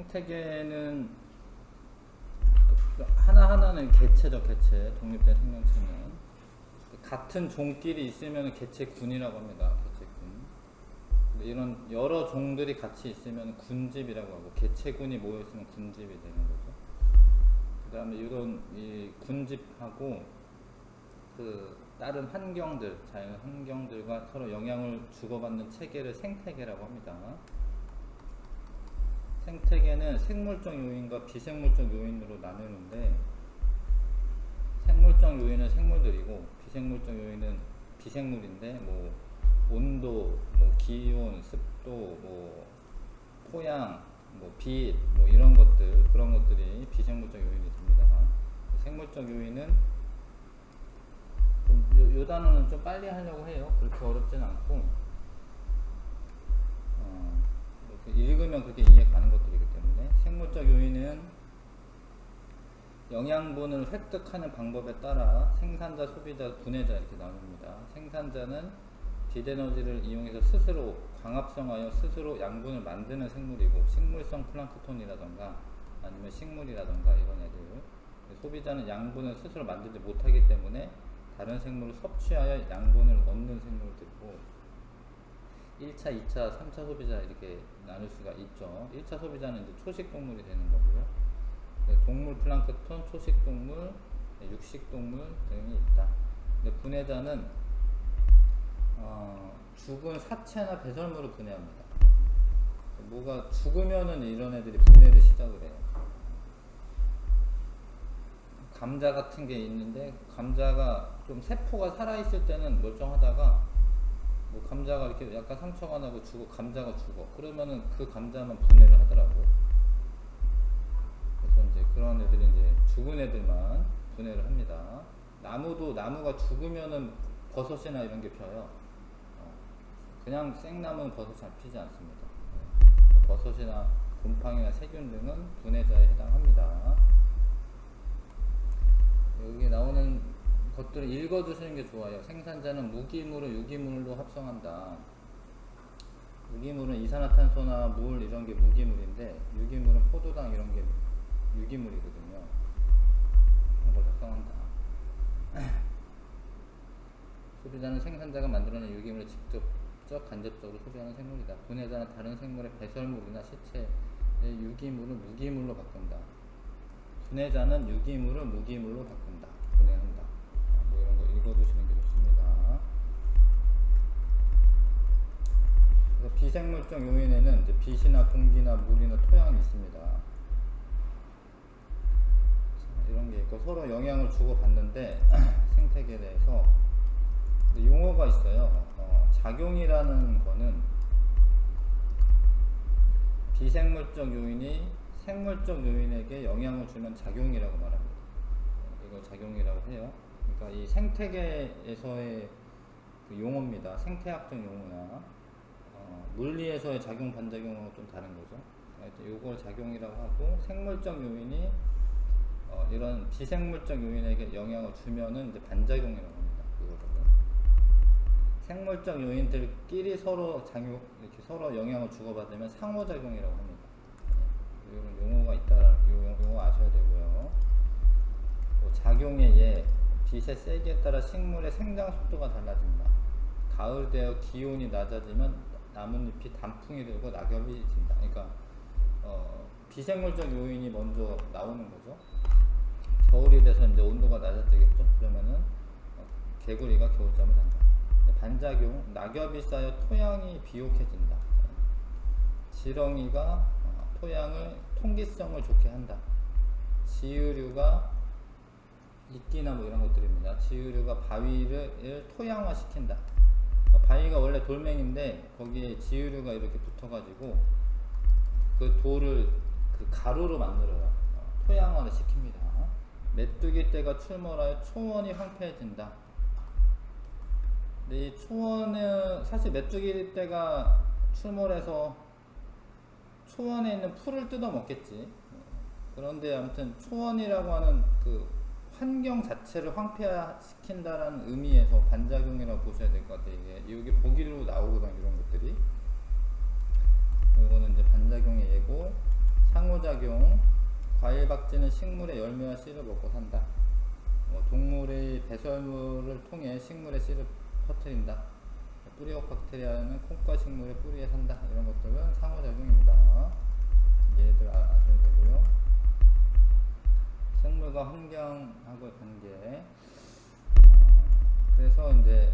생태계는 하나하나는 개체죠, 개체. 독립된 생명체는 같은 종끼리 있으면 개체군이라고 합니다. 개체군. 이런 여러 종들이 같이 있으면 군집이라고 하고, 개체군이 모여 있으면 군집이 되는 거죠. 그 다음에 이런 이 군집하고 그 다른 환경들, 자연 환경들과 서로 영향을 주고받는 체계를 생태계라고 합니다. 생태계는 생물적 요인과 비생물적 요인으로 나누는데, 생물적 요인은 생물들이고 비생물적 요인은 비생물인데, 뭐 온도, 뭐 기온, 습도, 뭐 토양, 뭐 빛, 뭐 이런 것들, 그런 것들이 비생물적 요인이 됩니다. 생물적 요인은 요 단어는 좀 빨리 하려고 해요. 그렇게 어렵진 않고, 이렇게 읽으면 그렇게 이해 가는 것들이기 때문에. 생물적 요인은 영양분을 획득하는 방법에 따라 생산자, 소비자, 분해자 이렇게 나눕니다. 생산자는 빛에너지를 이용해서 스스로 광합성하여 스스로 양분을 만드는 생물이고, 식물성 플랑크톤이라던가 아니면 식물이라던가 이런 애들. 소비자는 양분을 스스로 만들지 못하기 때문에 다른 생물을 섭취하여 양분을 얻는 생물들이고, 1차, 2차, 3차 소비자 이렇게 나눌 수가 있죠. 1차 소비자는 이제 초식동물이 되는 거고요. 동물 플랑크톤, 초식동물, 육식동물 등이 있다. 근데 분해자는 죽은 사체나 배설물을 분해합니다. 뭐가 죽으면은 이런 애들이 분해를 시작을 해요. 감자 같은 게 있는데, 감자가 좀 세포가 살아있을 때는 멀쩡하다가 뭐 감자가 이렇게 약간 상처가 나고 감자가 죽어. 그러면은 그 감자만 분해를 하더라고. 그래서 이제 그런 애들이 이제 죽은 애들만 분해를 합니다. 나무가 죽으면은 버섯이나 이런 게 펴요. 그냥 생나무는 버섯이 잘 피지 않습니다. 버섯이나 곰팡이나 세균 등은 분해자에 해당합니다. 여기 나오는 것들을 읽어두시는 게 좋아요. 생산자는 무기물을 유기물로 합성한다. 무기물은 이산화탄소나 물 이런 게 무기물인데, 유기물은 포도당 이런 게 유기물이거든요. 이런 걸 합성한다. 소비자는 생산자가 만들어낸 유기물을 직접 간접적으로 소비하는 생물이다. 분해자는 다른 생물의 배설물이나 시체의 유기물을 무기물로 바꾼다. 분해자는 유기물을 무기물로 바꾼다. 분해한다. 뭐 이런 거 읽어두시는 게 좋습니다. 그래서 비생물적 요인에는 이제 빛이나 공기나 물이나 토양이 있습니다. 이런 게 있고, 서로 영향을 주고받는데 생태계에 대해서 용어가 있어요. 작용이라는 거는 비생물적 요인이 생물적 요인에게 영향을 주면 작용이라고 말합니다. 이걸 작용이라고 해요. 그러니까 이 생태계에서의 그 용어입니다. 생태학적 용어나 물리에서의 작용 반작용하고 좀 다른 거죠. 이걸 작용이라고 하고, 생물적 요인이 이런 비생물적 요인에게 영향을 주면은 이제 반작용이라고 합니다. 그거를. 생물적 요인들끼리 서로 이렇게 서로 영향을 주고받으면 상호작용이라고 합니다. 이런 용어가 있다는 용어 아셔야 되고요. 작용의 예, 빛의 세기에 따라 식물의 생장 속도가 달라진다. 가을 되어 기온이 낮아지면 나뭇잎이 단풍이 되고 낙엽이 진다. 그러니까 비생물적 요인이 먼저 나오는 거죠. 겨울이 돼서 이제 온도가 낮아지겠죠. 그러면은 개구리가 겨울잠을 잔다. 반작용, 낙엽이 쌓여 토양이 비옥해진다. 지렁이가 토양을 통기성을 좋게 한다. 지으류가 이끼나 뭐 이런 것들입니다. 지으류가 바위를 토양화 시킨다. 바위가 원래 돌멩인데 거기에 지으류가 이렇게 붙어가지고 그 돌을 그 가루로 만들어요. 토양화를 시킵니다. 메뚜기 떼가 출몰하여 초원이 황폐해진다. 근데 이 초원은 사실 메뚜기 떼가 출몰해서 초원에 있는 풀을 뜯어 먹겠지. 그런데 아무튼 초원이라고 하는 그 환경 자체를 황폐화시킨다라는 의미에서 반작용이라고 보셔야 될 것 같아요. 이게 여기 보기로 나오거든, 이런 것들이. 이거는 이제 반작용의 예고, 상호 상호작용. 과일 박쥐는 식물의 열매와 씨를 먹고 산다. 동물의 배설물을 통해 식물의 씨를 퍼뜨린다. 뿌리옥 박테리아는 콩과 식물의 뿌리에 산다. 이런 것들은 상호작용입니다. 얘들 아셔야 되고요. 생물과 환경하고의 관계. 그래서 이제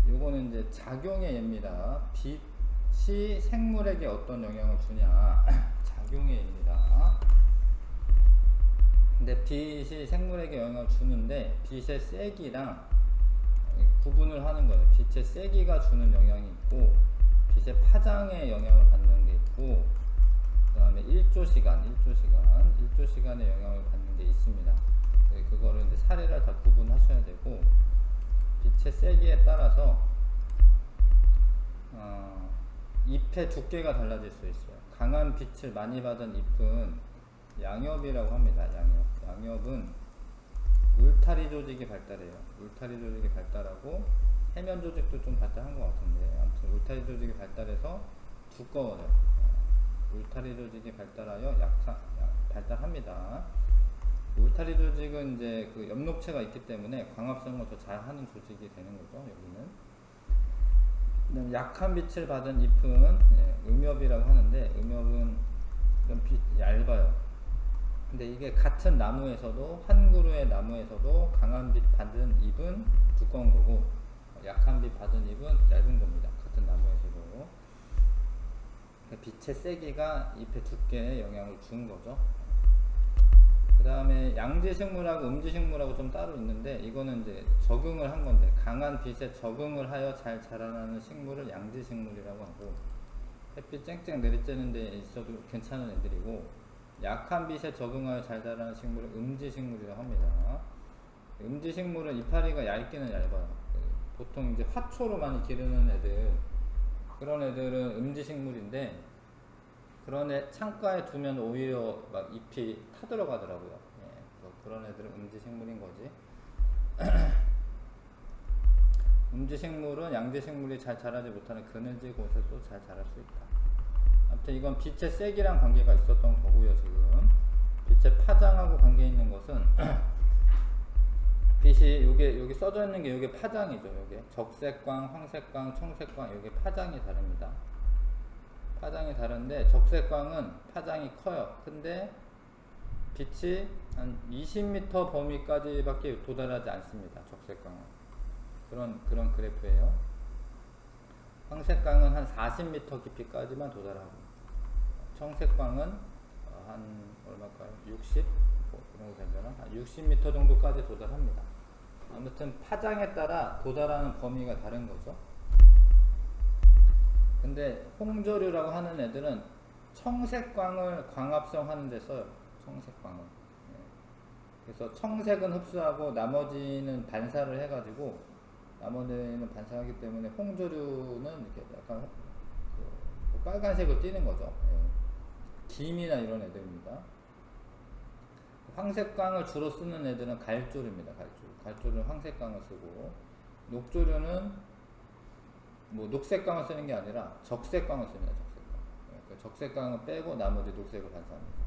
요거는 이제 작용의 예입니다. 빛이 생물에게 어떤 영향을 주냐. 작용의 예입니다. 근데 빛이 생물에게 영향을 주는데 빛의 세기랑 구분을 하는 거예요. 빛의 세기가 주는 영향이 있고 빛의 파장에 영향을 받는 게 있고 그 다음에 1조시간의 영향을 받는 게 있습니다. 그거를 이제 사례를 다 구분하셔야 되고 빛의 세기에 따라서 잎의 두께가 달라질 수 있어요. 강한 빛을 많이 받은 잎은 양엽이라고 합니다. 양엽은 울타리 조직이 발달해요. 울타리 조직이 발달하고 해면 조직도 좀 발달한 것 같은데 아무튼 울타리 조직이 발달해서 두꺼워요. 울타리 조직이 발달하여 발달합니다. 울타리 조직은 이제 그 엽록체가 있기 때문에 광합성을 더 잘하는 조직이 되는 거죠. 여기는 약한 빛을 받은 잎은 음엽이라고 하는데 음엽은 좀 얇아요. 근데 이게 같은 나무에서도 한 그루의 나무에서도 강한 빛 받은 잎은 두꺼운 거고 약한 빛 받은 잎은 얇은 겁니다. 같은 나무에서도 빛의 세기가 잎의 두께에 영향을 준 거죠. 그 다음에 양지식물하고 음지식물하고 좀 따로 있는데 이거는 이제 적응을 한 건데 강한 빛에 적응을 하여 잘 자라나는 식물을 양지식물이라고 하고 햇빛 쨍쨍 내리쬐는 데 있어도 괜찮은 애들이고 약한 빛에 적응하여 잘 자라는 식물을 음지식물이라고 합니다. 음지식물은 이파리가 얇기는 얇아요. 보통 이제 화초로 많이 기르는 애들 그런 애들은 음지식물인데 그런 애 창가에 두면 오히려 막 잎이 타들어가더라고요. 그런 애들은 음지식물인 거지. 음지식물은 양지식물이 잘 자라지 못하는 그늘지 곳에서 잘 자랄 수 있다. 아무튼 이건 빛의 세기랑 관계가 있었던 거고요. 지금 빛의 파장하고 관계 있는 것은 빛이 여기 써져 있는 게 이게 파장이죠. 요게 적색광, 황색광, 청색광 이게 파장이 다릅니다. 파장이 다른데 적색광은 파장이 커요. 근데 빛이 한 20m 범위까지밖에 도달하지 않습니다. 적색광은 그런 그래프예요. 황색광은 한 40m 깊이까지만 도달하고 청색광은 한 얼마일까요? 60? 뭐 그런 거 되려나? 한 60m 정도까지 도달합니다. 아무튼 파장에 따라 도달하는 범위가 다른 거죠. 근데 홍조류라고 하는 애들은 청색광을 광합성 하는 데 써요. 청색광을. 그래서 청색은 흡수하고 나머지는 반사를 해가지고 나머지는 반사하기 때문에 홍조류는 이렇게 약간 빨간색을 띠는 거죠. 김이나 이런 애들입니다. 황색광을 주로 쓰는 애들은 갈조류입니다. 갈조류는 황색광을 쓰고 녹조류는 뭐 녹색광을 쓰는 게 아니라 적색광을 씁니다. 적색광을 빼고 나머지 녹색을 반사합니다.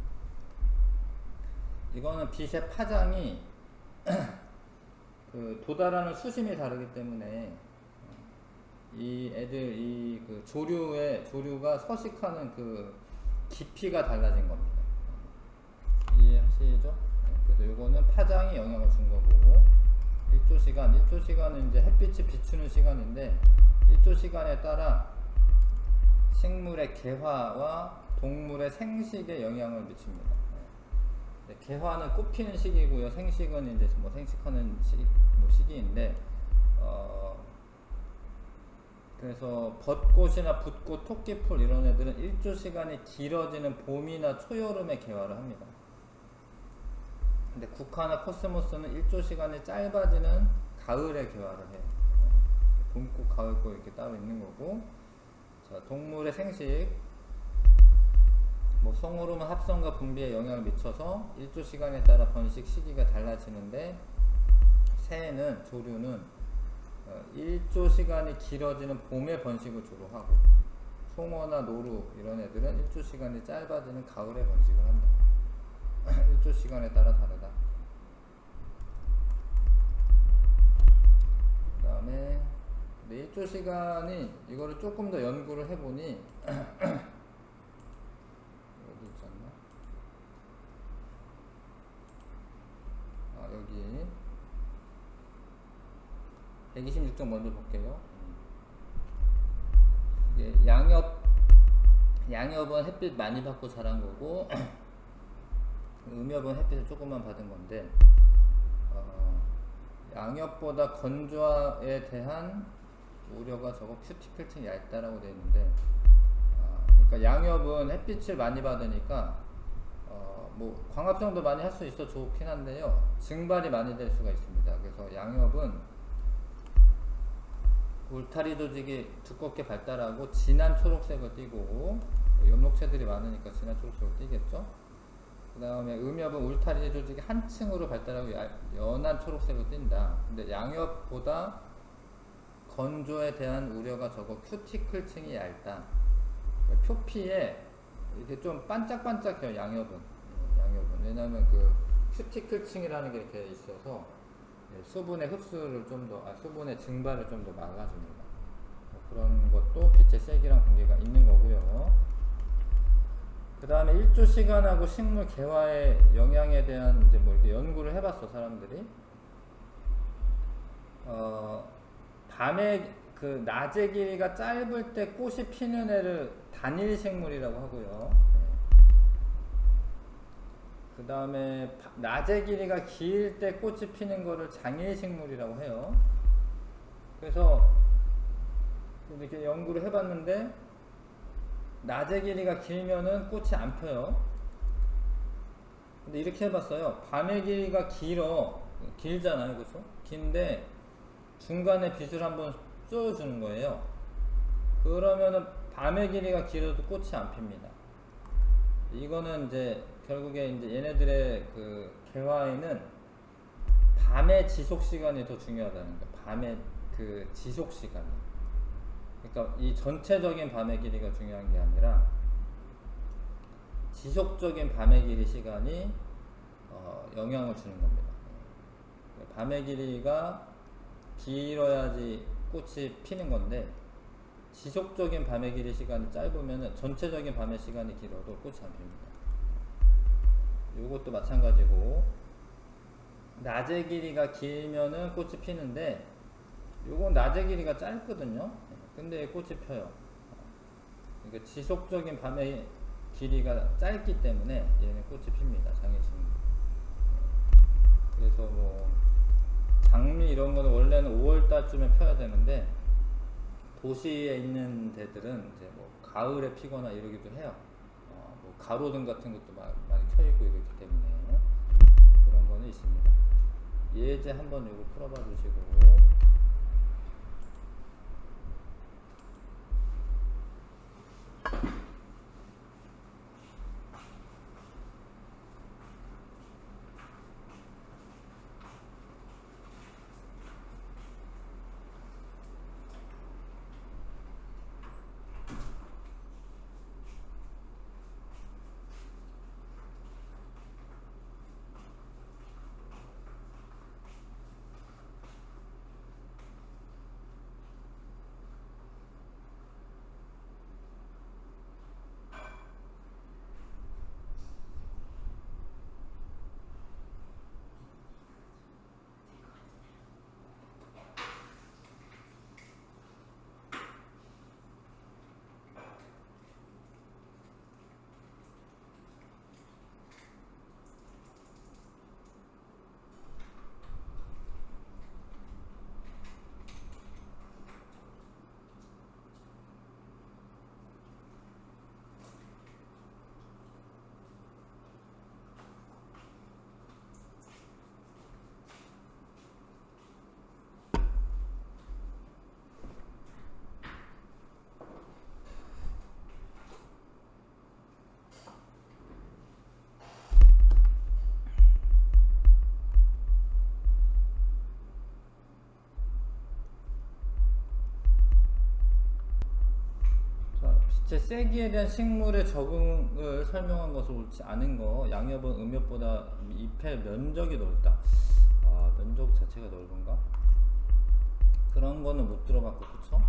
이거는 빛의 파장이 그 도달하는 수심이 다르기 때문에 이 애들 그 조류가 서식하는 그 깊이가 달라진 겁니다. 이해하시죠? 그래서 요거는 파장이 영향을 준 거고 1조시간은 이제 햇빛이 비추는 시간인데 1조시간에 따라 식물의 개화와 동물의 생식에 영향을 미칩니다. 개화는 꽃피는 시기고요. 생식은 이제 뭐 생식하는 시기인데 그래서 벚꽃이나 붓꽃, 토끼풀 이런 애들은 1조시간이 길어지는 봄이나 초여름에 개화를 합니다. 근데 국화나 코스모스는 1조시간이 짧아지는 가을에 개화를 해요. 봄꽃, 가을꽃 이렇게 따로 있는 거고 자, 동물의 생식 뭐 성호르몬 합성과 분비에 영향을 미쳐서 1조시간에 따라 번식 시기가 달라지는데 조류는 1조시간이 길어지는 봄에 번식을 주로 송어나 노루 이런 애들은 일조 시간이 짧아지는 가을에 번식을 한다. 일조 시간에 따라 다르다. 그 다음에 일조 시간이 이거를 조금 더 연구를 해보니 어디 있었나? 아, 여기 126쪽 먼저 볼게요. 이게 양엽은 햇빛 많이 받고 자란 거고 음엽은 햇빛을 조금만 받은 건데 양엽보다 건조에 대한 우려가 적어 큐티클층이 얇다라고 되어 있는데 그러니까 양엽은 햇빛을 많이 받으니까 뭐 광합성도 많이 할 수 있어 좋긴 한데요, 증발이 많이 될 수가 있습니다. 그래서 양엽은 울타리 조직이 두껍게 발달하고 진한 초록색을 띠고, 엽록체들이 많으니까 진한 초록색을 띠겠죠. 그 다음에 음엽은 울타리 조직이 한 층으로 발달하고 연한 초록색을 띈다. 근데 양엽보다 건조에 대한 우려가 적어 큐티클층이 얇다. 표피에 이렇게 좀 반짝반짝해요, 양엽은. 왜냐하면 그 큐티클층이라는 게 이렇게 있어서 수분의 흡수를 수분의 증발을 좀 더 막아줍니다. 그런 것도 빛의 세기랑 관계가 있는 거고요. 그 다음에 일조 시간하고 식물 개화의 영향에 대한 이제 뭐 이렇게 연구를 해봤어, 사람들이. 밤에 그 낮의 길이가 짧을 때 꽃이 피는 애를 단일 식물이라고 하고요. 그 다음에 낮의 길이가 길 때 꽃이 피는 거를 장일 식물이라고 해요. 그래서 이렇게 연구를 해봤는데 낮의 길이가 길면은 꽃이 안 펴요. 근데 이렇게 해봤어요. 밤의 길이가 길잖아요, 그렇죠? 긴데 중간에 빛을 한번 쏘여주는 거예요. 그러면은 밤의 길이가 길어도 꽃이 안 핍니다. 이거는 이제 결국에 이제 얘네들의 그 개화에는 밤의 지속 시간이 더 중요하다는 거예요. 밤의 그 지속 시간이. 그러니까 이 전체적인 밤의 길이가 중요한 게 아니라 지속적인 밤의 길이 시간이 영향을 주는 겁니다. 밤의 길이가 길어야지 꽃이 피는 건데 지속적인 밤의 길이 시간이 짧으면 전체적인 밤의 시간이 길어도 꽃이 안 핍니다. 이것도 마찬가지고 낮의 길이가 길면은 꽃이 피는데 요건 낮의 길이가 짧거든요. 근데 꽃이 펴요. 그러니까 지속적인 밤의 길이가 짧기 때문에 얘는 꽃이 핍니다. 장애식물. 그래서 뭐 장미 이런 거는 원래는 5월달쯤에 펴야 되는데 도시에 있는 데들은 이제 뭐 가을에 피거나 이러기도 해요. 뭐 가로등 같은 것도 많이 켜 있고 이렇기 때문에 그런 거는 있습니다. 예제 한번 요거 풀어봐 주시고. 빛의 세기에 대한 식물의 적응을 설명한 것은 옳지 않은 거. 양엽은 음엽보다 잎의 면적이 넓다. 면적 자체가 넓은가? 그런 거는 못 들어봤고, 그쵸?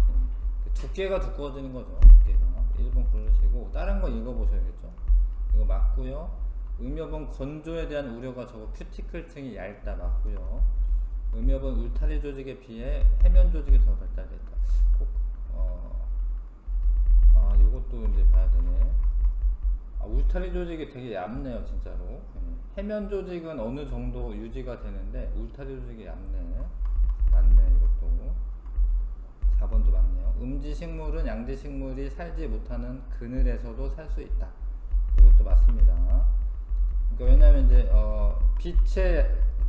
두께가 두꺼워지는 거죠. 두께가. 1번 고르시고 다른 거 읽어보셔야겠죠. 이거 맞고요. 음엽은 건조에 대한 우려가 적어 큐티클층이 얇다. 맞고요. 음엽은 울타리 조직에 비해 해면 조직이 더 발달됐다. 이것도 이제 봐야 되네. 울타리 조직이 되게 얇네요, 진짜로. 해면 조직은 어느 정도 유지가 되는데 울타리 조직이 얇네. 맞네, 이것도. 4번도 맞네요. 음지식물은 양지식물이 살지 못하는 그늘에서도 살 수 있다. 이것도 맞습니다. 그러니까 왜냐면 이제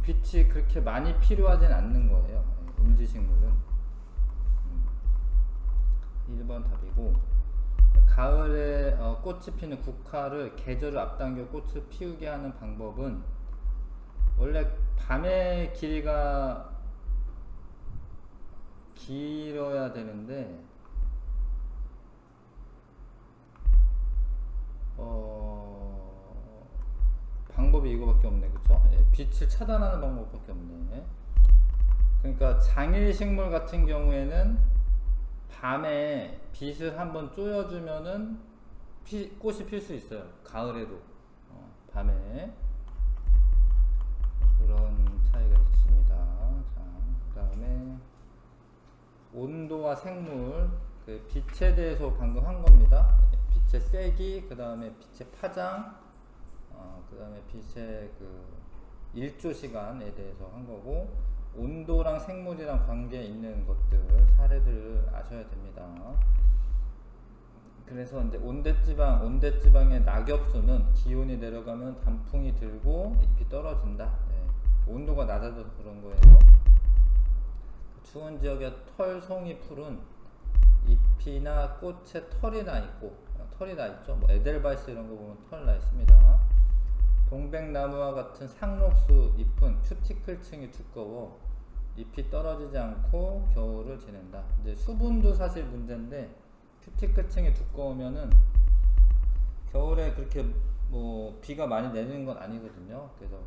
빛이 그렇게 많이 필요하진 않는 거예요. 음지식물은. 1번 답이고. 가을에 꽃이 피는 국화를 계절을 앞당겨 꽃을 피우게 하는 방법은 원래 밤의 길이가 길어야 되는데 방법이 이거밖에 없네, 그쵸? 빛을 차단하는 방법밖에 없네. 그러니까 장일식물 같은 경우에는 밤에 빛을 한번 쪼여주면은 꽃이 필 수 있어요. 가을에도 밤에 그런 차이가 있습니다. 자, 그 다음에 온도와 생물, 그 빛에 대해서 방금 한 겁니다. 빛의 세기, 그 다음에 빛의 파장, 그 다음에 빛의 그 일조 시간에 대해서 한 거고, 온도랑 생물이랑 관계 있는 것들, 사례들을 아셔야 됩니다. 그래서 이제 온대지방의 낙엽수는 기온이 내려가면 단풍이 들고 잎이 떨어진다. 온도가 낮아져서 그런 거예요. 추운 지역의 털송이 풀은 잎이나 꽃에 털이 나 있죠. 뭐 에델바이스 이런 거 보면 털 나 있습니다. 동백나무와 같은 상록수 잎은 큐티클층이 두꺼워 잎이 떨어지지 않고 겨울을 지낸다. 이제 수분도 사실 문제인데 큐티클층이 두꺼우면은 겨울에 그렇게 뭐 비가 많이 내리는 건 아니거든요. 그래서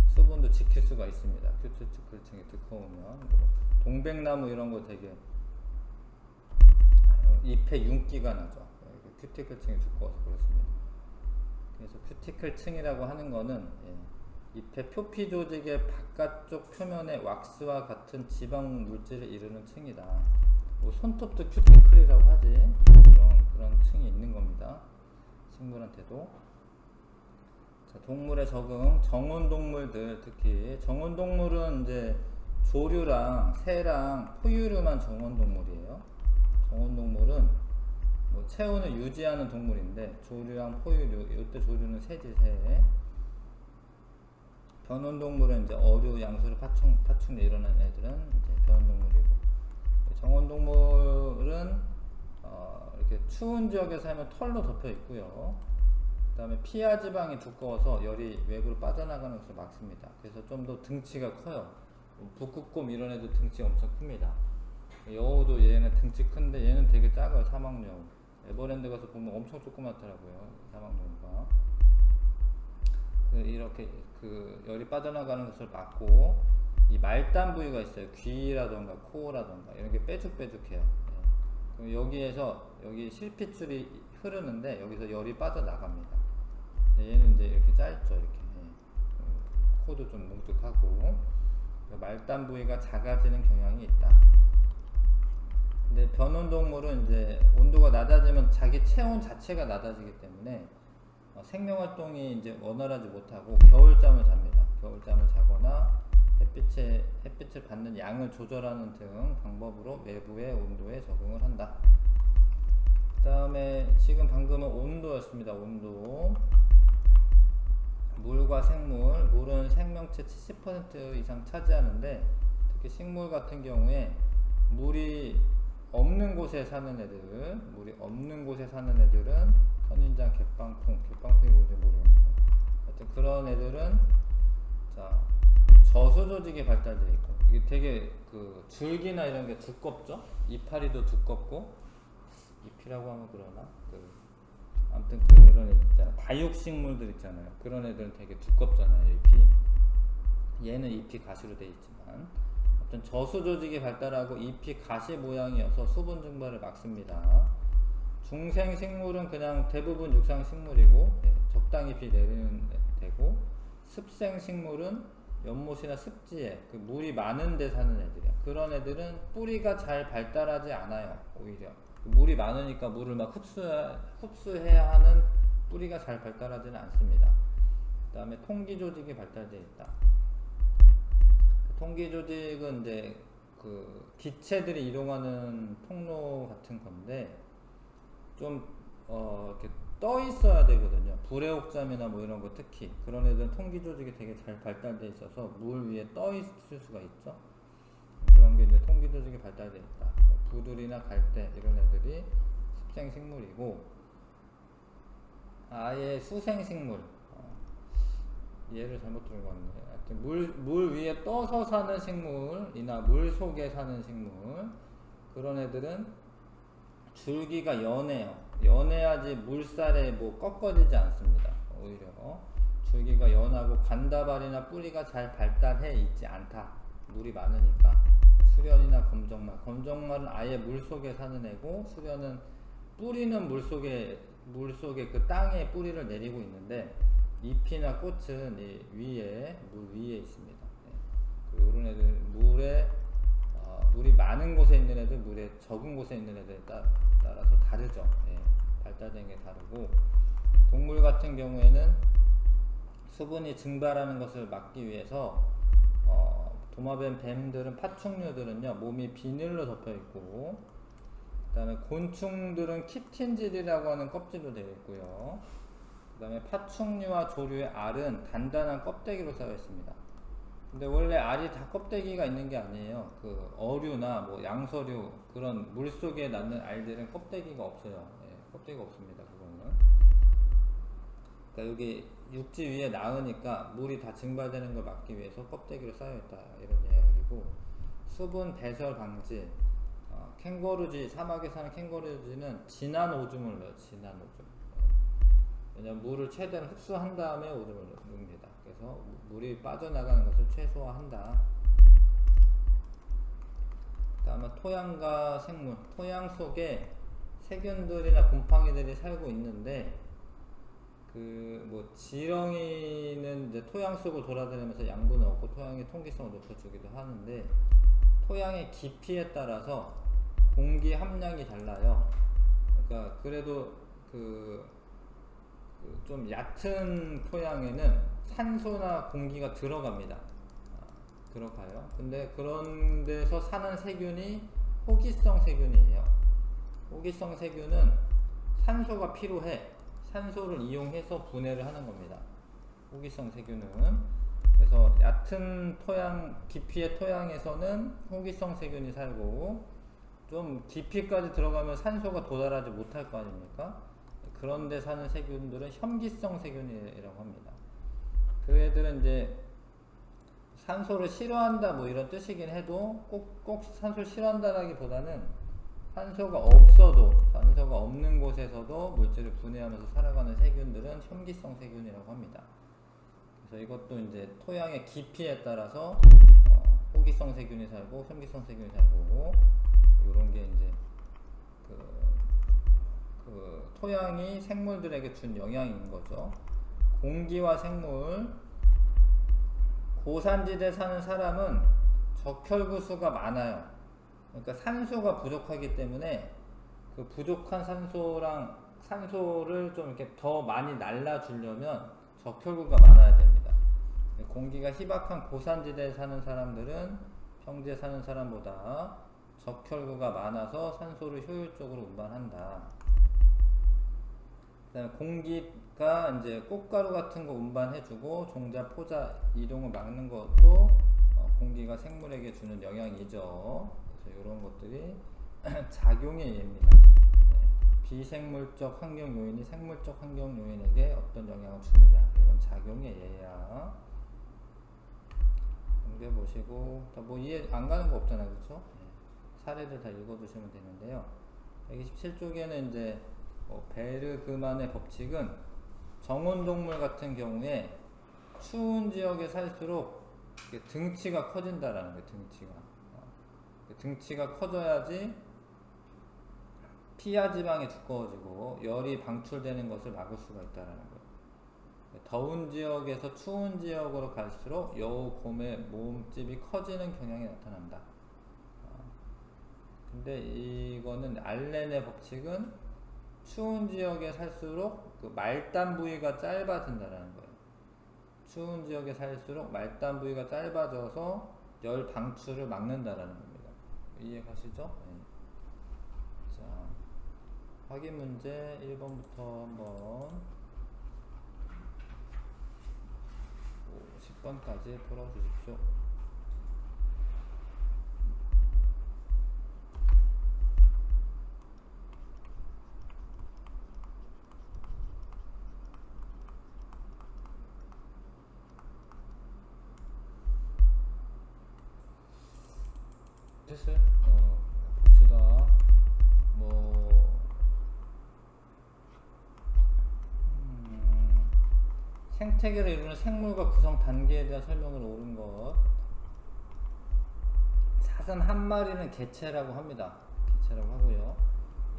수분도 지킬 수가 있습니다. 큐티클층이 두꺼우면. 동백나무 이런 거 되게 잎에 윤기가 나죠. 큐티클층이 두꺼워서 그렇습니다. 그래서 큐티클층이라고 하는 거는 잎의 표피 조직의 바깥쪽 표면에 왁스와 같은 지방 물질을 이루는 층이다. 뭐 손톱도 큐티클이라고 하지. 그런 층이 있는 겁니다. 식물한테도. 자, 동물의 적응, 정원동물들, 특히 정원동물은 이제 조류랑 새랑 포유류만 정원동물이에요. 정원동물은 뭐 체온을 유지하는 동물인데 조류랑 포유류, 이때 조류는 새지, 새. 변온동물은 이제 어류, 양수류, 파충류 이런 애들은 이제 변온동물이고, 정원동물은 이렇게 추운 지역에 살면 털로 덮여 있고요. 그 다음에 피하 지방이 두꺼워서 열이 외부로 빠져나가는 것을 막습니다. 그래서 좀 더 등치가 커요. 북극곰 이런 애도 등치가 엄청 큽니다. 여우도 얘는 등치 큰데 얘는 되게 작아요. 사막여우. 에버랜드 가서 보면 엄청 조그맣더라고요. 사막여우가. 이렇게 그 열이 빠져나가는 것을 막고, 이 말단 부위가 있어요. 귀라던가 코라던가 이런 게 빼죽빼죽해요. 그럼 여기에서 여기 실핏줄이 흐르는데 여기서 열이 빠져나갑니다. 얘는 이제 이렇게 짧죠. 이렇게. 코도 좀 뭉툭하고. 말단 부위가 작아지는 경향이 있다. 근데 변온동물은 이제 온도가 낮아지면 자기 체온 자체가 낮아지기 때문에 생명활동이 이제 원활하지 못하고 겨울잠을 잡니다. 겨울잠을 자거나 햇빛을 받는 양을 조절하는 등 방법으로 외부의 온도에 적응을 한다. 그 다음에 지금 방금은 온도였습니다. 온도. 물과 생물. 물은 생명체 70% 이상 차지하는데 특히 식물 같은 경우에 물이 없는 곳에 사는 애들은 선인장, 갯방풍이 뭔지 모르겠네요. 하여튼 그런 애들은 자, 저수 조직이 발달되어 있고, 이게 되게 그 줄기나 이런 게 두껍죠? 이파리도 두껍고, 잎이라고 하면 그러나 아무튼 그런 애들 있잖아. 다육식물들 있잖아요. 그런 애들은 되게 두껍잖아요. 잎이. 얘는 잎이 가시로 되어 있지만 아무튼 저수 조직이 발달하고 잎이 가시 모양이어서 수분 증발을 막습니다. 중생 식물은 그냥 대부분 육상 식물이고 적당히 비 내리는 되고, 습생 식물은 연못이나 습지에 물이 많은 데 사는 애들이야. 그런 애들은 뿌리가 잘 발달하지 않아요. 오히려 물이 많으니까 물을 막 흡수해야 하는 뿌리가 잘 발달하지는 않습니다. 그 다음에 통기 조직이 발달되어 있다. 통기 조직은 이제 기체들이 이동하는 통로 같은 건데 좀 이렇게 떠 있어야 되거든요. 불의 옥잠이나 뭐 이런 거 특히 그런 애들은 통기 조직이 되게 잘 발달돼 있어서 물 위에 떠 있을 수가 있죠. 그런 게 이제 통기 조직이 발달돼 있다. 부들이나 갈대 이런 애들이 습생 식물이고, 아예 수생 식물 얘를 잘못 들은 것 같네. 하여튼 물 위에 떠서 사는 식물이나 물 속에 사는 식물, 그런 애들은 줄기가 연해요. 연해야지 물살에 뭐 꺾어지지 않습니다. 오히려 줄기가 연하고 간다발이나 뿌리가 잘 발달해 있지 않다. 물이 많으니까. 수련이나 검정말은 아예 물 속에 사는 애고, 수련은 뿌리는 물 속에 그 땅에 뿌리를 내리고 있는데 잎이나 꽃은 이 위에 물 위에 있습니다. 이런 애들 물이 많은 곳에 있는 애들, 물에 적은 곳에 있는 애들에 따라서 다르죠. 발달된 게 다르고, 동물 같은 경우에는 수분이 증발하는 것을 막기 위해서 도마뱀, 뱀들은 파충류들은요 몸이 비늘로 덮여 있고, 그 다음에 곤충들은 키틴질이라고 하는 껍질로 되어 있고요. 그 다음에 파충류와 조류의 알은 단단한 껍데기로 쌓여 있습니다. 근데 원래 알이 다 껍데기가 있는 게 아니에요. 어류나 뭐 양서류 그런 물 속에 낳는 알들은 껍데기가 없어요. 껍데기가 없습니다. 그거는. 그러니까 여기 육지 위에 낳으니까 물이 다 증발되는 걸 막기 위해서 껍데기로 쌓여 있다, 이런 이야기고, 수분 배설 방지. 캥거루쥐, 사막에 사는 캥거루쥐는 진한 오줌을 넣어요. 진한 오줌. 왜냐면 물을 최대한 흡수한 다음에 오줌을 넣습니다. 그래서 물이 빠져나가는 것을 최소화한다. 다음에 토양과 생물. 토양 속에 세균들이나 곰팡이들이 살고 있는데, 지렁이는 이제 토양 속을 돌아다니면서 양분을 얻고 토양의 통기성을 높여주기도 하는데, 토양의 깊이에 따라서 공기 함량이 달라요. 그러니까 그래도 좀 얕은 토양에는 산소나 공기가 들어갑니다. 들어가요. 근데 그런 데서 사는 세균이 호기성 세균이에요. 호기성 세균은 산소가 필요해. 산소를 이용해서 분해를 하는 겁니다. 호기성 세균은. 그래서 얕은 토양, 깊이의 토양에서는 호기성 세균이 살고, 좀 깊이까지 들어가면 산소가 도달하지 못할 거 아닙니까? 그런 데 사는 세균들은 혐기성 세균이라고 합니다. 그 애들은 이제 산소를 싫어한다 뭐 이런 뜻이긴 해도 꼭 산소를 싫어한다라기보다는 산소가 없는 곳에서도 물질을 분해하면서 살아가는 세균들은 혐기성 세균이라고 합니다. 그래서 이것도 이제 토양의 깊이에 따라서 호기성 세균이 살고 혐기성 세균이 살고, 이런 게 이제 토양이 생물들에게 준 영향인 거죠. 공기와 생물. 고산지대에 사는 사람은 적혈구수가 많아요. 그러니까 산소가 부족하기 때문에 그 부족한 산소를 좀 이렇게 더 많이 날라주려면 적혈구가 많아야 됩니다. 공기가 희박한 고산지대에 사는 사람들은 평지에 사는 사람보다 적혈구가 많아서 산소를 효율적으로 운반한다. 그다음에 공기가 이제 꽃가루 같은 거 운반해주고 종자, 포자 이동을 막는 것도 공기가 생물에게 주는 영향이죠. 그래서 이런 것들이 작용의 예입니다. 비생물적 환경 요인이 생물적 환경 요인에게 어떤 영향을 주느냐, 이런 작용의 예야. 넘겨보시고 뭐 이해 안 가는 거 없잖아요, 그렇죠? 사례들 다 읽어두시면 되는데요. 127쪽에는 이제 베르그만의 법칙은 정온동물 같은 경우에 추운 지역에 살수록 등치가 커진다라는 거예요. 등치가 커져야지 피하 지방이 두꺼워지고 열이 방출되는 것을 막을 수가 있다라는 거예요. 더운 지역에서 추운 지역으로 갈수록 여우, 곰의 몸집이 커지는 경향이 나타난다. 근데 이거는 알렌의 법칙은 추운 지역에 살수록 그 말단 부위가 짧아진다라는 거예요. 추운 지역에 살수록 말단 부위가 짧아져서 열 방출을 막는다라는 겁니다. 이해가시죠? 네. 자, 확인 문제 1번부터 한번 10번까지 풀어주십시오. 됐어요? 봅시다. 생태계를 이루는 생물과 구성 단계에 대한 설명을 옳은 것. 사슴 한 마리는 개체라고 합니다. 개체라고 하고요.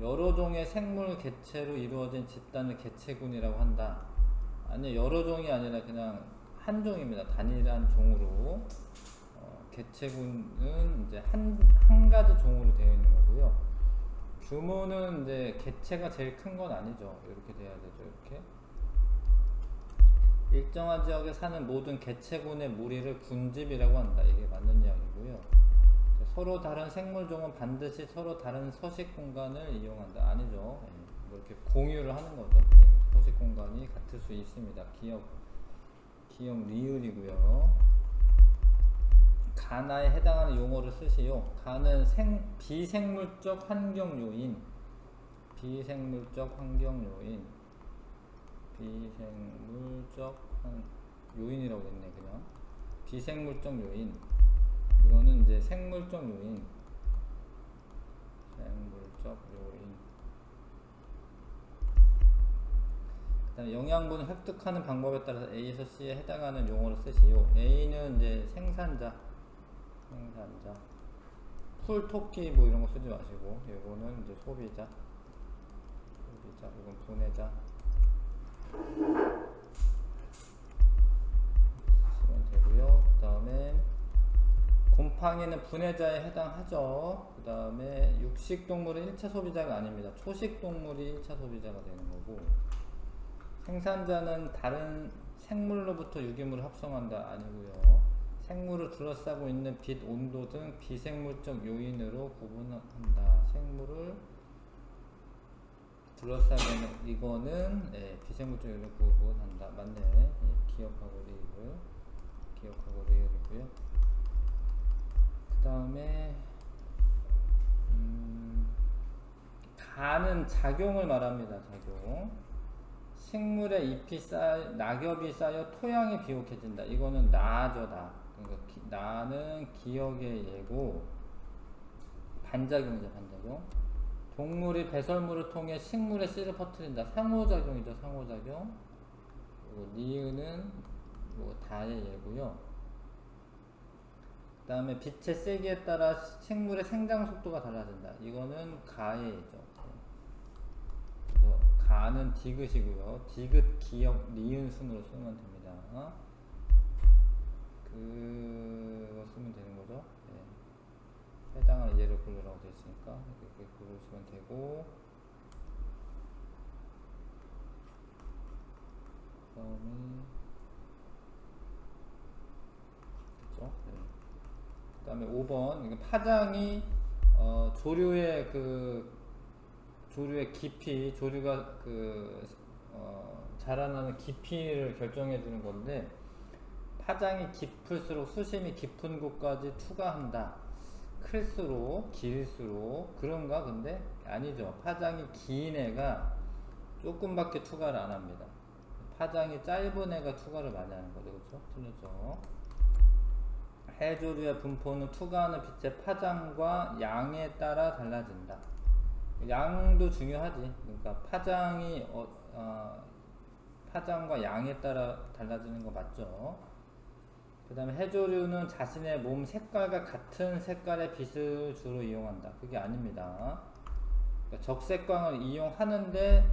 여러 종의 생물 개체로 이루어진 집단을 개체군이라고 한다. 아니, 여러 종이 아니라 그냥 한 종입니다. 단일한 종으로. 개체군은 이제 한 가지 종으로 되어 있는 거고요. 규모는 이제 개체가 제일 큰 건 아니죠. 이렇게 돼야 되죠. 이렇게. 일정한 지역에 사는 모든 개체군의 무리를 군집이라고 한다. 이게 맞는 이야기고요. 서로 다른 생물종은 반드시 서로 다른 서식 공간을 이용한다. 아니죠. 이렇게 공유를 하는 거죠. 서식 공간이 같을 수 있습니다. 기억 리을이고요. 가나에 해당하는 용어를 쓰시오. 가는 비생물적 환경 요인. 요인이라고 했네. 그냥 비생물적 요인. 이거는 이제 생물적 요인. 그다음에 영양분을 획득하는 방법에 따라서 A에서 C에 해당하는 용어를 쓰시오. A는 이제 생산자. 풀, 토끼 뭐 이런 거 쓰지 마시고, 이거는 이제 소비자, 이건 분해자. 쓰시면 되고요. 그 다음에 곰팡이는 분해자에 해당하죠. 그 다음에 육식동물은 1차 소비자가 아닙니다. 초식동물이 1차 소비자가 되는 거고, 생산자는 다른 생물로부터 유기물을 합성한다. 아니고요. 생물을 둘러싸고 있는 빛, 온도 등 비생물적 요인으로 구분한다. 생물을 둘러싸고 있는 이거는 비생물적 요인으로 구분한다. 맞네. 기억하고 리을이고요. 그 다음에 가는 작용을 말합니다. 작용. 식물의 잎이 낙엽이 쌓여 토양이 비옥해진다. 이거는 나죠, 나. 그러니까 나는 기억의 예고, 반작용이죠, 반작용. 동물이 배설물을 통해 식물의 씨를 퍼뜨린다. 상호작용이죠, 상호작용. 그리고 니은은 다의 예고요. 그 다음에 빛의 세기에 따라 식물의 생장 속도가 달라진다. 이거는 가의 예죠. 그래서 가는 디귿이고요. 디귿, 기역, 니은 순으로 쓰면 됩니다. 그거 쓰면 되는 거죠. 해당하는 예를 고르라고 되어 있으니까 이렇게 고르시면 되고, 그 다음에 5번 파장이 조류의 깊이, 조류가 자라나는 깊이를 결정해 주는 건데, 파장이 깊을수록 수심이 깊은 곳까지 투과한다. 클수록, 길수록. 그런가? 근데 아니죠. 파장이 긴 애가 조금밖에 투과를 안 합니다. 파장이 짧은 애가 투과를 많이 하는 거죠. 그렇죠? 틀렸죠. 해조류의 분포는 투과하는 빛의 파장과 양에 따라 달라진다. 양도 중요하지. 그러니까 파장과 양에 따라 달라지는 거 맞죠? 그 다음에 해조류는 자신의 몸 색깔과 같은 색깔의 빛을 주로 이용한다. 그게 아닙니다. 그러니까 적색광을 이용하는데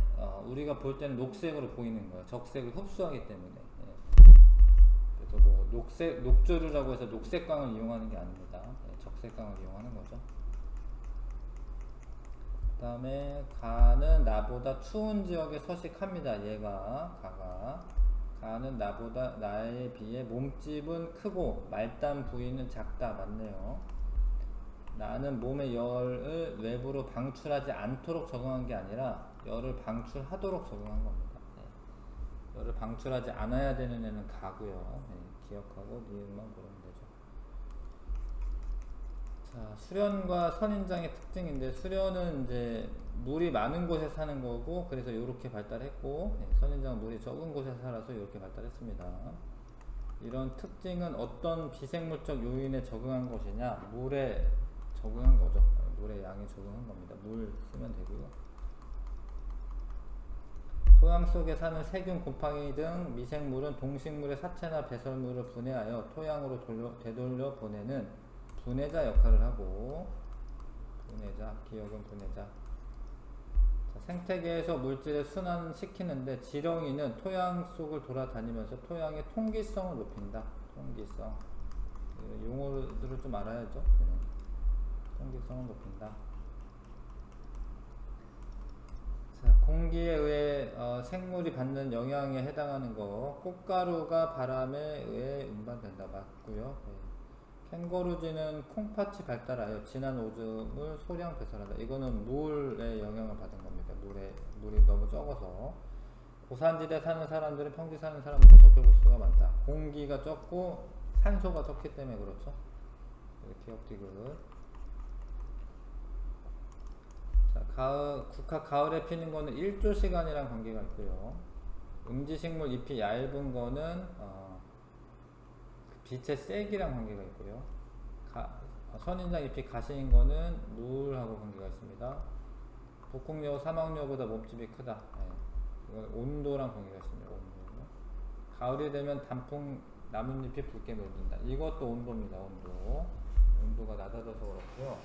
우리가 볼 때는 녹색으로 보이는 거예요. 적색을 흡수하기 때문에. 예. 그래서 뭐 녹조류라고 해서 녹색광을 이용하는 게 아닙니다. 예, 적색광을 이용하는 거죠. 그 다음에 가는 나보다 추운 지역에 서식합니다. 가는 나에 비해 몸집은 크고 말단 부위는 작다. 맞네요. 나는 몸의 열을 외부로 방출하지 않도록 적응한 게 아니라 열을 방출하도록 적응한 겁니다. 네. 열을 방출하지 않아야 되는 애는 가고요. 네. 기억하고 니은만 고르면 되죠. 자, 수련과 선인장의 특징인데, 수련은 이제 물이 많은 곳에 사는 거고, 그래서 이렇게 발달했고, 네. 선인장은 물이 적은 곳에 살아서 이렇게 발달했습니다. 이런 특징은 어떤 비생물적 요인에 적응한 것이냐? 물에 적응한 거죠. 물의 양에 적응한 겁니다. 물 쓰면 되고요. 토양 속에 사는 세균, 곰팡이 등 미생물은 동식물의 사체나 배설물을 분해하여 토양으로 되돌려 보내는 분해자 역할을 하고, 기억은 분해자. 자, 생태계에서 물질을 순환시키는데 지렁이는 토양 속을 돌아다니면서 토양의 통기성을 높인다. 통기성. 용어들을 좀 알아야죠. 통기성을 높인다. 자, 공기에 의해 생물이 받는 영향에 해당하는 거. 꽃가루가 바람에 의해 운반된다. 맞고요. 네. 캥거루쥐는 콩팥이 발달하여 진한 오줌을 소량 배설한다. 이거는 물에 영향을 받은 겁니다. 물이 너무 적어서. 고산지대 사는 사람들은 평지 사는 사람보다 적혈구수가 많다. 공기가 적고 산소가 적기 때문에 그렇죠. 기억 디귿. 자, 국화 가을에 피는 거는 일조시간이랑 관계가 있고요. 음지식물 잎이 얇은 거는 빛의 세기랑 관계가 있고요. 선인장 잎이 가시인 거는 물하고 관계가 있습니다. 복국여우, 사막여우보다 몸집이 크다. 네. 이건 온도랑 관계가 있습니다. 온도. 가을이 되면 단풍 나뭇잎이 붉게 물든다. 이것도 온도입니다. 온도가 낮아져서 그렇고요.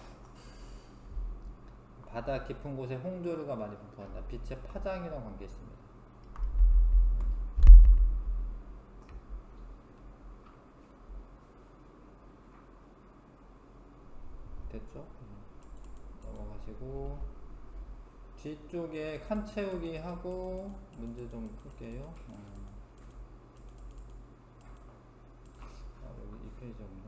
바다 깊은 곳에 홍조류가 많이 분포한다. 빛의 파장이랑 관계 있습니다. 됐죠? 넘어가시고 뒤쪽에 칸 채우기 하고 문제 좀 풀게요. 여기 이 페이지 없네.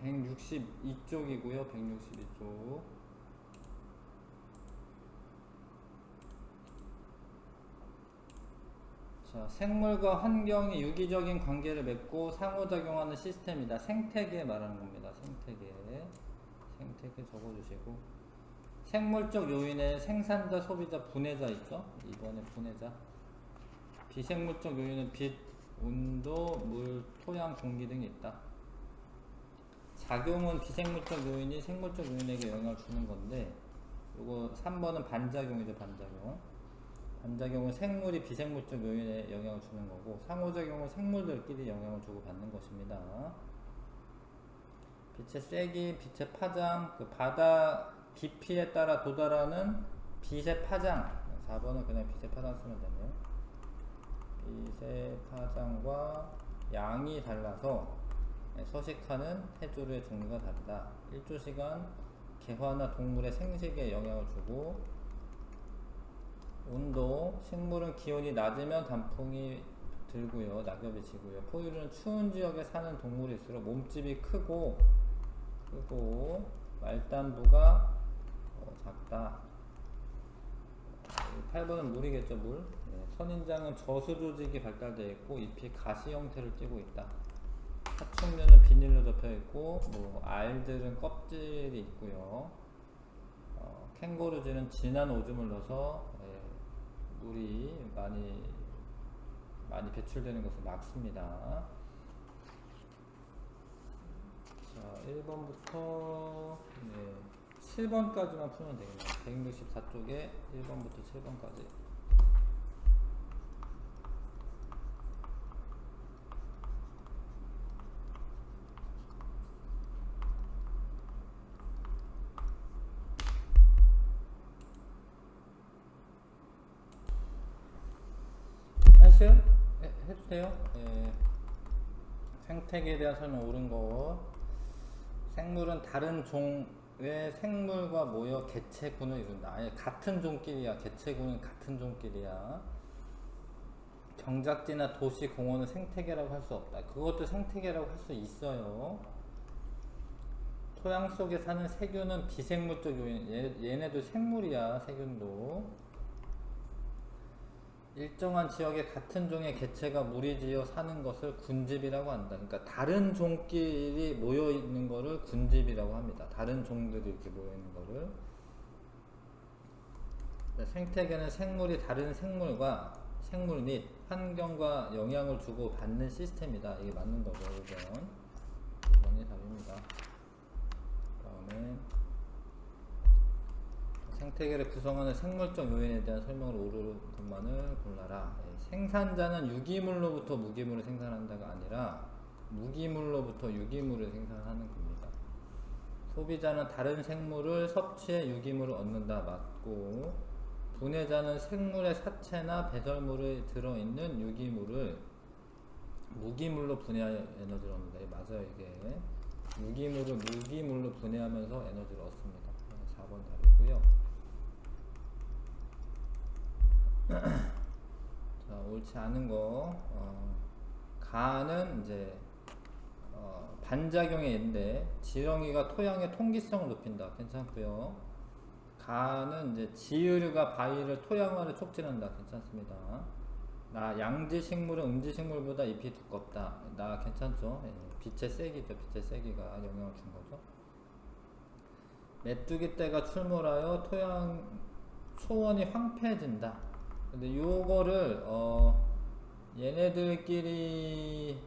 (162쪽이고요) 162쪽. 자, 생물과 환경이 유기적인 관계를 맺고 상호작용하는 시스템이다. 생태계 말하는 겁니다. 생태계 적어주시고, 생물적 요인에 생산자, 소비자, 분해자 있죠? 이번에 분해자. 비생물적 요인은 빛, 온도, 물, 토양, 공기 등이 있다. 작용은 비생물적 요인이 생물적 요인에게 영향을 주는 건데, 요거 3번은 반작용이죠. 반작용은 생물이 비생물적 요인에 영향을 주는 거고, 상호작용은 생물들끼리 영향을 주고 받는 것입니다. 빛의 세기, 빛의 파장, 그 바다 깊이에 따라 도달하는 빛의 파장. 4번은 그냥 빛의 파장 쓰면 되네요. 빛의 파장과 양이 달라서 서식하는 해조류의 종류가 다르다. 1조시간 개화나 동물의 생식에 영향을 주고, 온도, 식물은 기온이 낮으면 단풍이 들고요. 낙엽이 지고요. 포유류는 추운 지역에 사는 동물일수록 몸집이 크고 말단부가 작다. 8번은 물이겠죠, 물. 네, 선인장은 저수 조직이 발달되어 있고 잎이 가시 형태를 띠고 있다. 파충류는 비닐로 덮여 있고 알들은 껍질이 있고요. 캥거루쥐는 진한 오줌을 넣어서 물이 많이 배출되는 것을 막습니다. 자, 1번부터 7번까지만 풀면 되겠네요. 164쪽에 1번부터 7번까지. 해도 돼요? 생태계에 대한 설명 옳은 거. 생물은 다른 종의 생물과 모여 개체군을 이룬다. 아니, 같은 종끼리야. 개체군은 같은 종끼리야. 경작지나 도시, 공원은 생태계라고 할 수 없다. 그것도 생태계라고 할 수 있어요. 토양 속에 사는 세균은 비생물적 요인. 얘네도 생물이야. 세균도. 일정한 지역에 같은 종의 개체가 무리지어 사는 것을 군집이라고 한다. 그러니까 다른 종끼리 모여 있는 것을 군집이라고 합니다. 다른 종들이 이렇게 모여 있는 것을. 생태계는 생물이 다른 생물 및 환경과 영향을 주고 받는 시스템이다. 이게 맞는 거죠. 5번. 5번이 답입니다. 다음에 생태계를 구성하는 생물적 요인에 대한 설명을 옳은 것만을 골라라. 생산자는 유기물로부터 무기물을 생산한다가 아니라 무기물로부터 유기물을 생산하는 겁니다. 소비자는 다른 생물을 섭취해 유기물을 얻는다. 맞고, 분해자는 생물의 사체나 배설물에 들어있는 유기물을 무기물로 분해하여 에너지를 얻는다. 맞아요. 이게 유기물을 무기물로 분해하면서 에너지를 얻습니다. 4번 답이고요. 자, 옳지 않은 거. 가는 이제 반작용의 예인데 지렁이가 토양의 통기성을 높인다. 괜찮고요. 가는 이제 지으류가 바위를 토양화를 촉진한다. 괜찮습니다. 양지 식물은 음지 식물보다 잎이 두껍다. 괜찮죠? 빛의 세기죠. 빛의 세기가 영향을 준 거죠. 메뚜기 떼가 출몰하여 토양 초원이 황폐해진다. 근데 요거를 얘네들끼리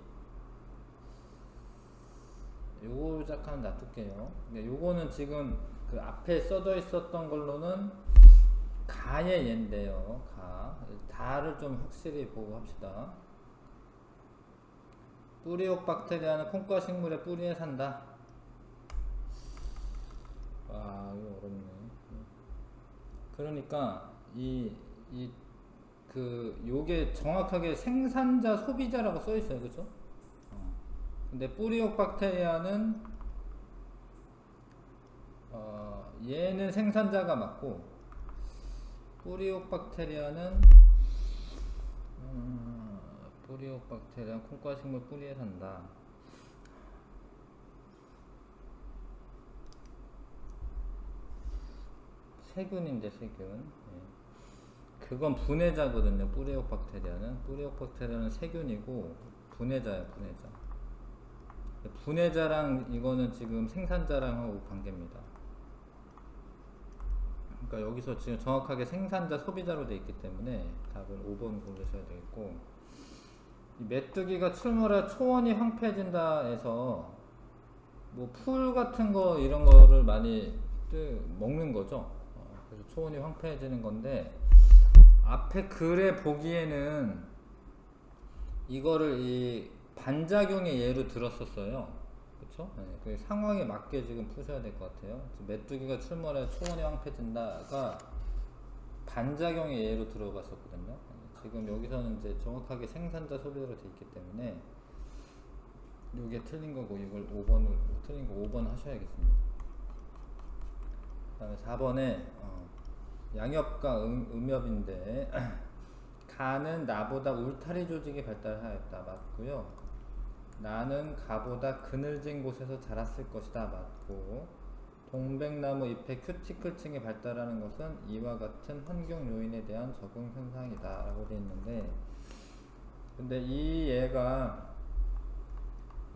요거 잠깐 놔둘게요. 근데 요거는 지금 그 앞에 써져 있었던 걸로는 가의 예인데요. 다를 좀 확실히 보고 합시다. 뿌리옥 박테리아는 콩과 식물의 뿌리에 산다. 와, 이거 어렵네. 그러니까 요게 정확하게 생산자, 소비자라고 써 있어요. 그죠? 근데 뿌리옥 박테리아는 얘는 생산자가 맞고, 뿌리옥 박테리아는 콩과 식물 뿌리에 산다. 세균인데 세균. 그건 분해자거든요. 뿌리옥 박테리아는 세균이고 분해자예요. 분해자랑 이거는 지금 생산자랑하고 관계입니다. 그러니까 여기서 지금 정확하게 생산자, 소비자로 돼 있기 때문에 답은 5번 고르셔야 되겠고, 이 메뚜기가 출몰해 초원이 황폐해진다 해서 뭐 풀 같은 거 이런 거를 많이 먹는 거죠. 그래서 초원이 황폐해지는 건데, 앞에 글에 보기에는 이거를 이 반작용의 예로 들었었어요. 그쵸? 그 상황에 맞게 지금 푸셔야 될 것 같아요. 메뚜기가 출몰해 초원이 황폐해진다가 반작용의 예로 들어갔었거든요. 지금 여기서는 이제 정확하게 생산자, 소비자로 돼 있기 때문에 이게 틀린 거고, 이걸 틀린 거 5번 하셔야겠습니다. 그 다음에 4번에 양엽과 음엽인데 가는 나보다 울타리 조직이 발달하였다. 맞고요. 나는 가보다 그늘진 곳에서 자랐을 것이다. 맞고, 동백나무 잎의 큐티클층이 발달하는 것은 이와 같은 환경 요인에 대한 적응 현상이다 라고 되어 있는데, 근데 이 얘가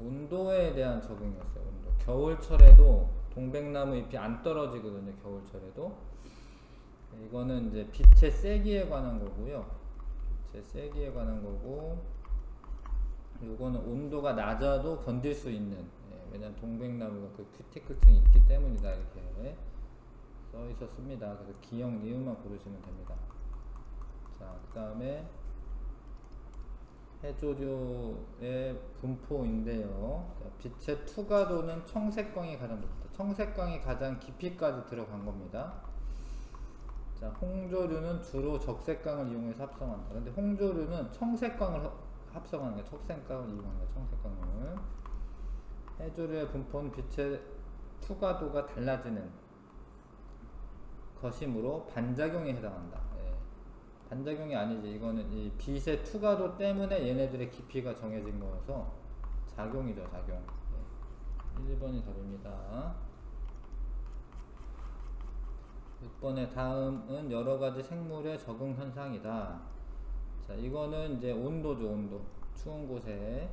온도에 대한 적응이었어요. 온도. 겨울철에도 동백나무 잎이 안 떨어지거든요. 겨울철에도. 이거는 이제 빛의 세기에 관한 거고요. 빛의 세기에 관한 거고, 요거는 온도가 낮아도 건들 수 있는, 왜냐면 동백나무가 그 큐티클층이 있기 때문이다 이렇게 써 있었습니다. 그래서 기역, 니은만 고르시면 됩니다. 자, 그 다음에 해조류의 분포인데요. 자, 빛의 투과도는 청색광이 가장 높다. 청색광이 가장 깊이까지 들어간 겁니다. 자, 홍조류는 주로 적색광을 이용해서 합성한다. 근데 홍조류는 청색광을 합성하는 거예요. 청색광을 이용하는 거예요. 청색광을. 해조류의 분포는 빛의 투과도가 달라지는 것이므로 반작용에 해당한다. 예. 반작용이 아니지. 이거는 이 빛의 투과도 때문에 얘네들의 깊이가 정해진 거여서 작용이죠. 작용. 예. 1번이 답입니다. 6번의 다음은 여러가지 생물의 적응 현상이다. 자, 이거는 이제 온도죠. 온도. 추운 곳에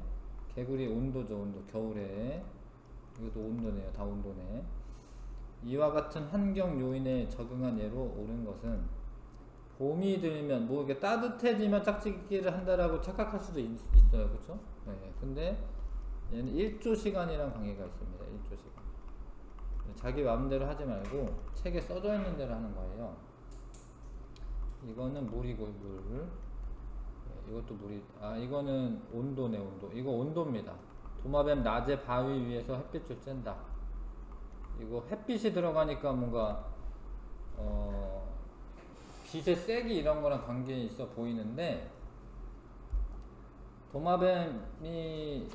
개구리 온도죠. 온도. 겨울에. 이것도 온도네요. 다 온도네. 이와 같은 환경 요인에 적응한 예로 옳은 것은, 봄이 들면 뭐 이게 따뜻해지면 짝짓기를 한다라고 착각할 수도 있어요. 그쵸? 네. 근데 얘는 1조 시간이랑 관계가 있습니다. 1조 시간. 자기 마음대로 하지 말고 책에 써져 있는 대로 하는 거예요. 이거는 물이고 물. 이것도 물이, 이거는 온도네. 온도. 이거 온도입니다. 도마뱀 낮에 바위 위에서 햇빛을 쬐다. 이거 햇빛이 들어가니까 뭔가 빛의 세기 이런 거랑 관계 있어 보이는데, 도마뱀이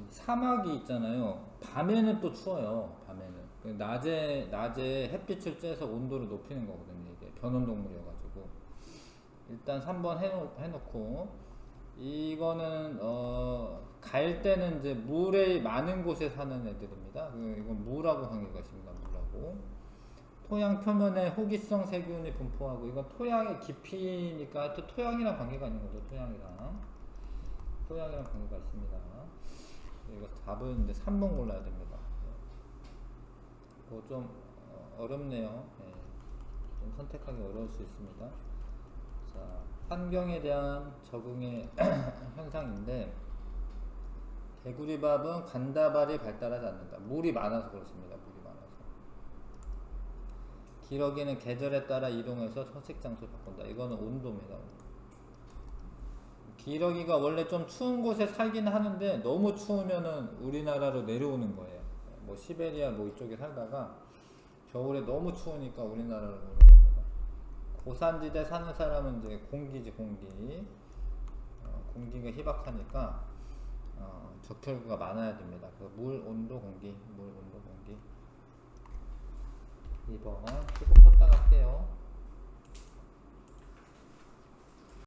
사막이 있잖아요. 밤에는 또 추워요. 밤에는 낮에 햇빛을 쬐서 온도를 높이는 거거든요. 이게 변온동물이어가지고. 일단 3번 해놓고, 이거는 갈 때는 이제 물에 많은 곳에 사는 애들입니다. 이건 물하고 관계가 있습니다. 물하고. 토양 표면에 호기성 세균이 분포하고, 이건 토양의 깊이니까 또 토양이랑 관계가 있는 거죠. 토양이랑 관계가 있습니다. 이거 답은 이제 3번 골라야 됩니다. 그거 좀 어렵네요. 네. 좀 선택하기 어려울 수 있습니다. 자, 환경에 대한 적응의 현상인데, 개구리밥은 간다발이 발달하지 않는다. 물이 많아서 그렇습니다. 물이 많아서. 기러기는 계절에 따라 이동해서 서식 장소를 바꾼다. 이거는 온도입니다. 기러기가 원래 좀 추운 곳에 살긴 하는데 너무 추우면은 우리나라로 내려오는 거예요. 뭐 시베리아 뭐 이쪽에 살다가 겨울에 너무 추우니까 우리나라로 오는 겁니다. 고산지대 사는 사람은 이제 공기지, 공기. 공기가 희박하니까 적혈구가 많아야 됩니다. 그래서 물, 온도, 공기, 물, 온도, 공기. 2번 조금 섰다가 할게요.